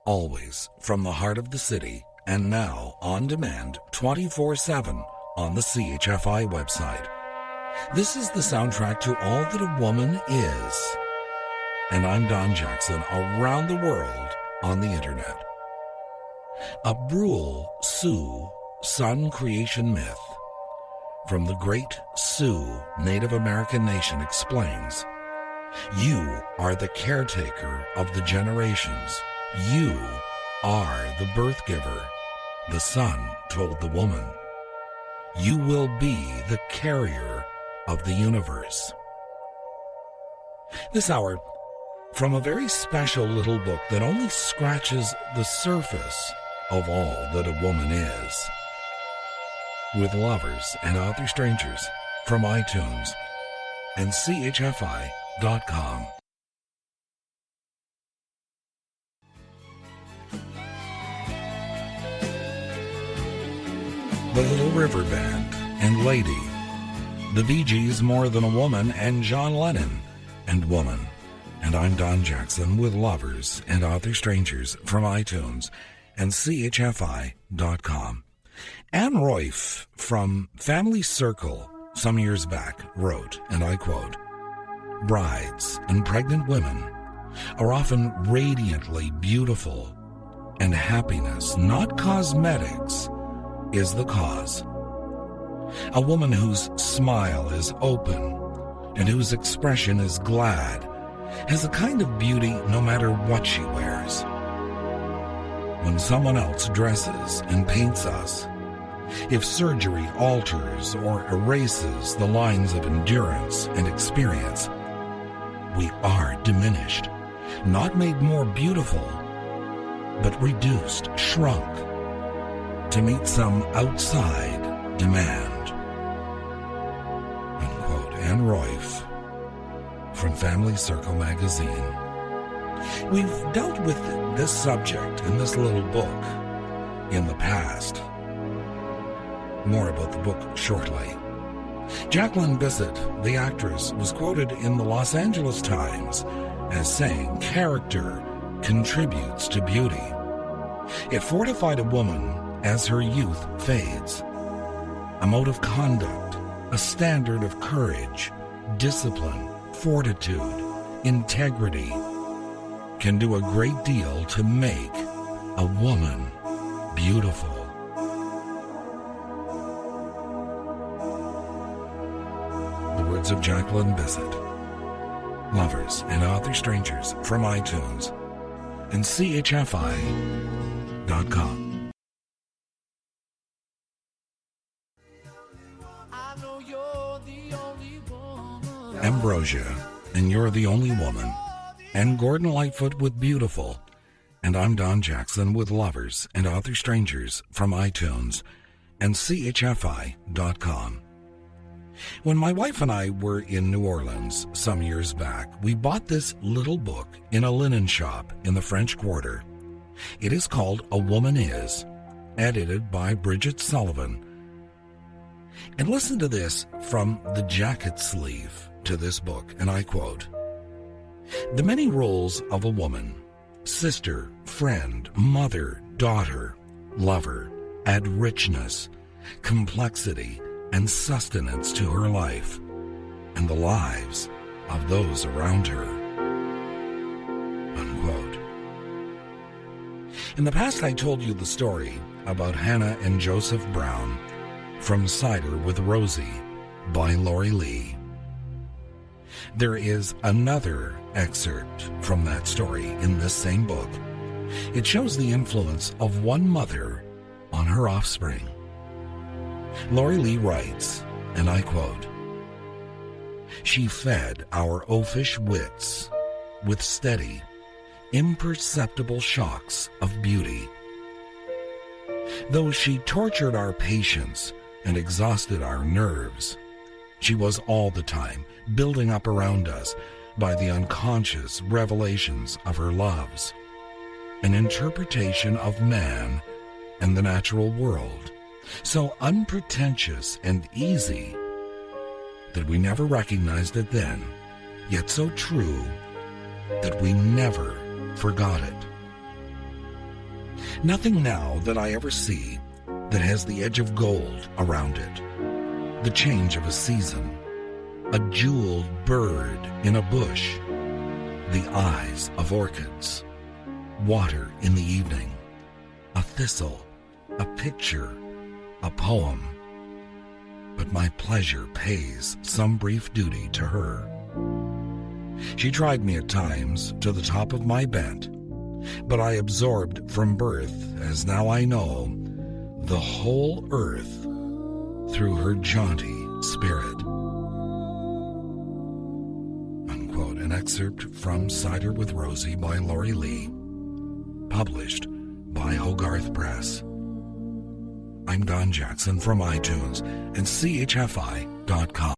always from the heart of the city, and now on demand 24/7 on the CHFI website. This is the soundtrack to All That a Woman Is. And I'm Don Jackson, around the world on the internet. A Brule Sioux Sun creation myth from the great Sioux Native American nation explains, you are the caretaker of the generations. You are the birth giver. The sun told the woman, you will be the carrier of the universe. This hour, from a very special little book that only scratches the surface of all that a woman is. With Lovers and Other Strangers from iTunes and CHFI.com. The Little River Band and Lady. The Bee Gees, More Than a Woman, and John Lennon and Woman. And I'm Don Jackson with Lovers and Other Strangers from iTunes and CHFI.com. Anne Royf from Family Circle some years back wrote, and I quote, brides and pregnant women are often radiantly beautiful, and happiness, not cosmetics, is the cause. A woman whose smile is open and whose expression is glad has a kind of beauty no matter what she wears. When someone else dresses and paints us, if surgery alters or erases the lines of endurance and experience, we are diminished, not made more beautiful, but reduced, shrunk, to meet some outside demand. Unquote. Anne Royf from Family Circle magazine. We've dealt with this subject in this little book in the past. More about the book shortly. Jacqueline Bisset, the actress, was quoted in the Los Angeles Times as saying, character contributes to beauty. It fortified a woman as her youth fades. A mode of conduct, a standard of courage, discipline, fortitude, integrity can do a great deal to make a woman beautiful. The words of Jacqueline Bisset. Lovers and Other Strangers from iTunes and CHFI.com. Ambrosia, and You're the Only Woman, and Gordon Lightfoot with Beautiful, and I'm Don Jackson with Lovers and Other Strangers from iTunes and CHFI.com. When my wife and I were in New Orleans some years back, we bought this little book in a linen shop in the French Quarter. It is called A Woman Is, edited by Bridget Sullivan. And listen to this from the jacket sleeve to this book, and I quote, the many roles of a woman, sister, friend, mother, daughter, lover, add richness, complexity, and sustenance to her life and the lives of those around her. Unquote. In the past, I told you the story about Hannah and Joseph Brown from Cider with Rosie by Lori Lee. There is another excerpt from that story in this same book. It shows the influence of one mother on her offspring. Lori Lee writes, and I quote, she fed our oafish wits with steady, imperceptible shocks of beauty. Though she tortured our patience and exhausted our nerves, she was all the time building up around us by the unconscious revelations of her loves, an interpretation of man and the natural world, so unpretentious and easy that we never recognized it then, yet so true that we never forgot it. Nothing now that I ever see that has the edge of gold around it. The change of a season, a jeweled bird in a bush, the eyes of orchids, water in the evening, a thistle, a picture, a poem. But my pleasure pays some brief duty to her. She tried me at times to the top of my bent, but I absorbed from birth, as now I know, the whole earth through her jaunty spirit. Unquote. An excerpt from Cider with Rosie by Lori Lee, published by Hogarth Press. I'm Don Jackson from iTunes and CHFI.com.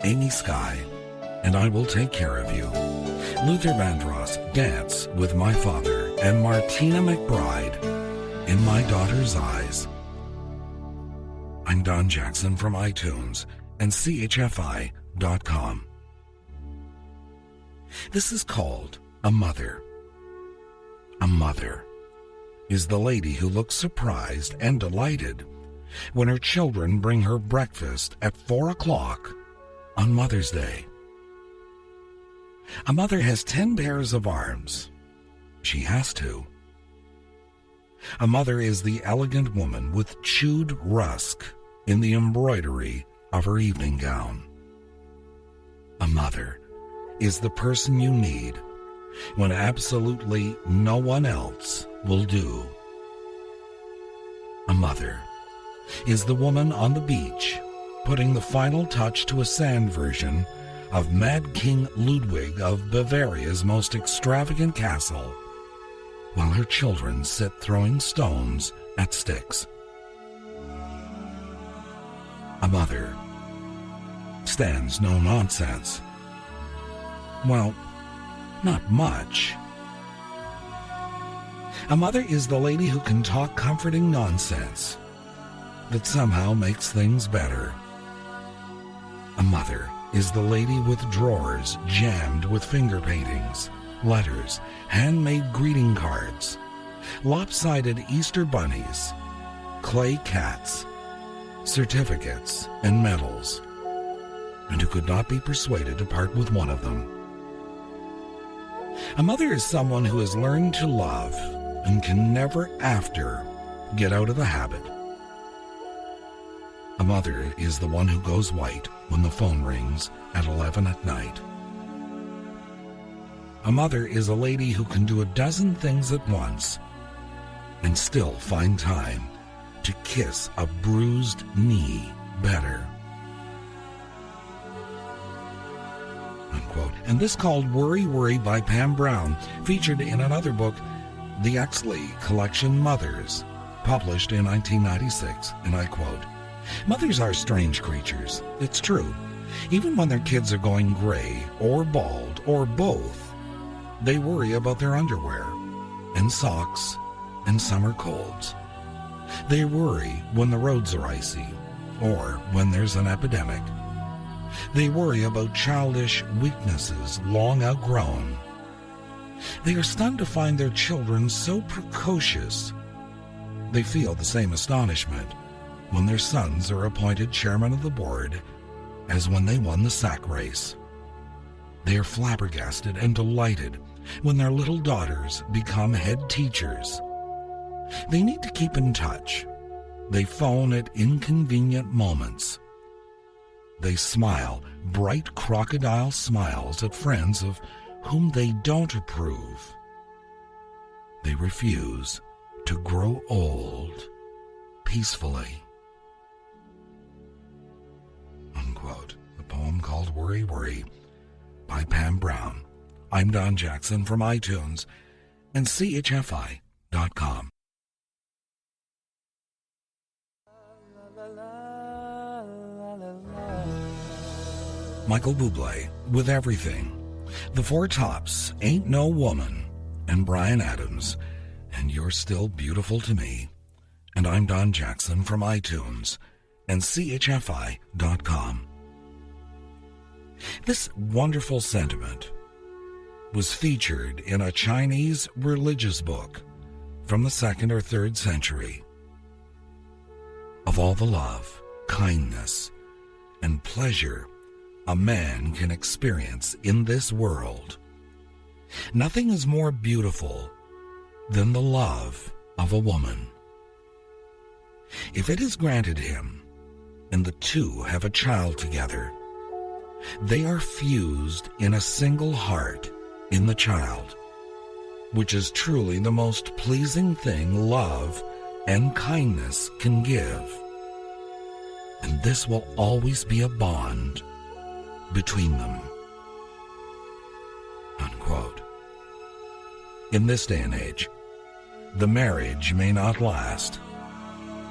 Amy Sky, and I Will Take Care of You. Luther Vandross, Dance with My Father, and Martina McBride, In My Daughter's Eyes. I'm Don Jackson from iTunes and CHFI.com. This is called a mother. A mother is the lady who looks surprised and delighted when her children bring her breakfast at 4 o'clock on Mother's Day. A mother has 10 pairs of arms. She has to. A mother is the elegant woman with chewed rusk in the embroidery of her evening gown. A mother is the person you need when absolutely no one else will do. A mother is the woman on the beach putting the final touch to a sand version of Mad King Ludwig of Bavaria's most extravagant castle, while her children sit throwing stones at sticks. A mother stands no nonsense. Well, not much. A mother is the lady who can talk comforting nonsense that somehow makes things better. A mother is the lady with drawers jammed with finger paintings, letters, handmade greeting cards, lopsided Easter bunnies, clay cats, certificates, and medals, and who could not be persuaded to part with one of them. A mother is someone who has learned to love and can never after get out of the habit. A mother is the one who goes white when the phone rings at 11 at night. A mother is a lady who can do a dozen things at once and still find time to kiss a bruised knee better. Unquote. And this called Worry Worry by Pam Brown, featured in another book, the Exley Collection Mothers, published in 1996, and I quote, "Mothers are strange creatures, it's true. Even when their kids are going gray or bald or both, they worry about their underwear and socks and summer colds. They worry when the roads are icy or when there's an epidemic. They worry about childish weaknesses long outgrown. They are stunned to find their children so precocious. They feel the same astonishment when their sons are appointed chairman of the board as when they won the sack race. They are flabbergasted and delighted when their little daughters become head teachers. They need to keep in touch. They phone at inconvenient moments. They smile bright crocodile smiles at friends of whom they don't approve. They refuse to grow old peacefully." Unquote. The poem called Worry Worry by Pam Brown. I'm Don Jackson from iTunes and CHFI.com. Michael Buble with Everything, The Four Tops, Ain't No Woman, and Bryan Adams, and You're Still Beautiful to Me. And I'm Don Jackson from iTunes and CHFI.com. This wonderful sentiment was featured in a Chinese religious book from the 2nd or 3rd century. Of all the love, kindness, and pleasure a man can experience in this world, nothing is more beautiful than the love of a woman. If it is granted him, and the two have a child together, they are fused in a single heart in the child, which is truly the most pleasing thing love and kindness can give. And this will always be a bond between them. Unquote. In this day and age, the marriage may not last,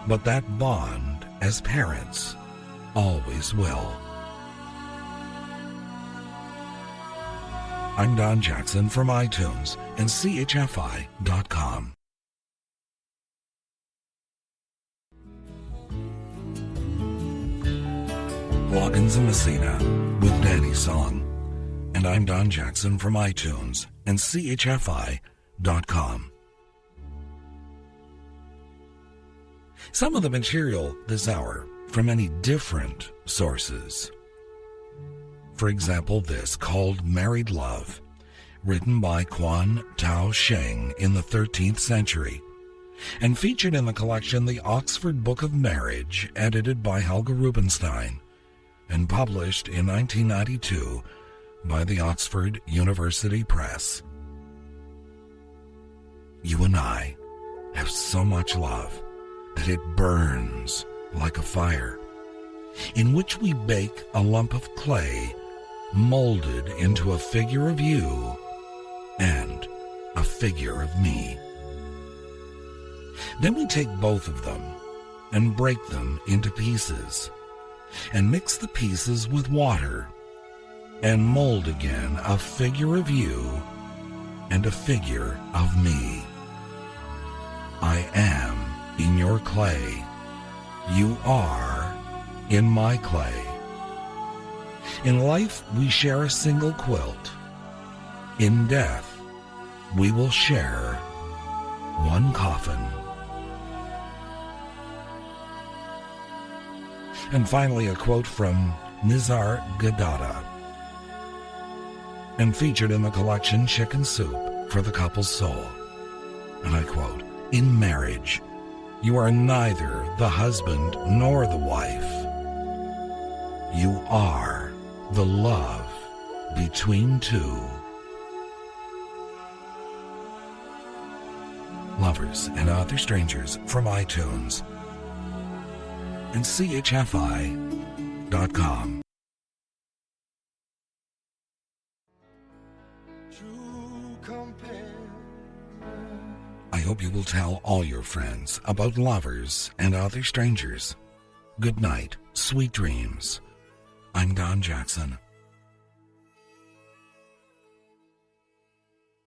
but that bond as parents always will. I'm Don Jackson from iTunes and CHFI.com. Loggins and Messina with Danny's Song. And I'm Don Jackson from iTunes and CHFI.com. Some of the material this hour from many different sources. For example, this called Married Love, written by Quan Tao Sheng in the 13th century, and featured in the collection The Oxford Book of Marriage, edited by Helga Rubinstein, and published in 1992 by the Oxford University Press. You and I have so much love that it burns like a fire, in which we bake a lump of clay molded into a figure of you and a figure of me. Then we take both of them and break them into pieces and mix the pieces with water and mold again a figure of you and a figure of me. I am in your clay. You are in my clay. In life, we share a single quilt. In death, we will share one coffin. And finally, a quote from Nizar Gadada, and featured in the collection Chicken Soup for the Couple's Soul. And I quote, "In marriage, you are neither the husband nor the wife. You are the love between two." Lovers and Other Strangers from iTunes and CHFI.com. I hope you will tell all your friends about Lovers and Other Strangers. Good night, sweet dreams. I'm Don Jackson.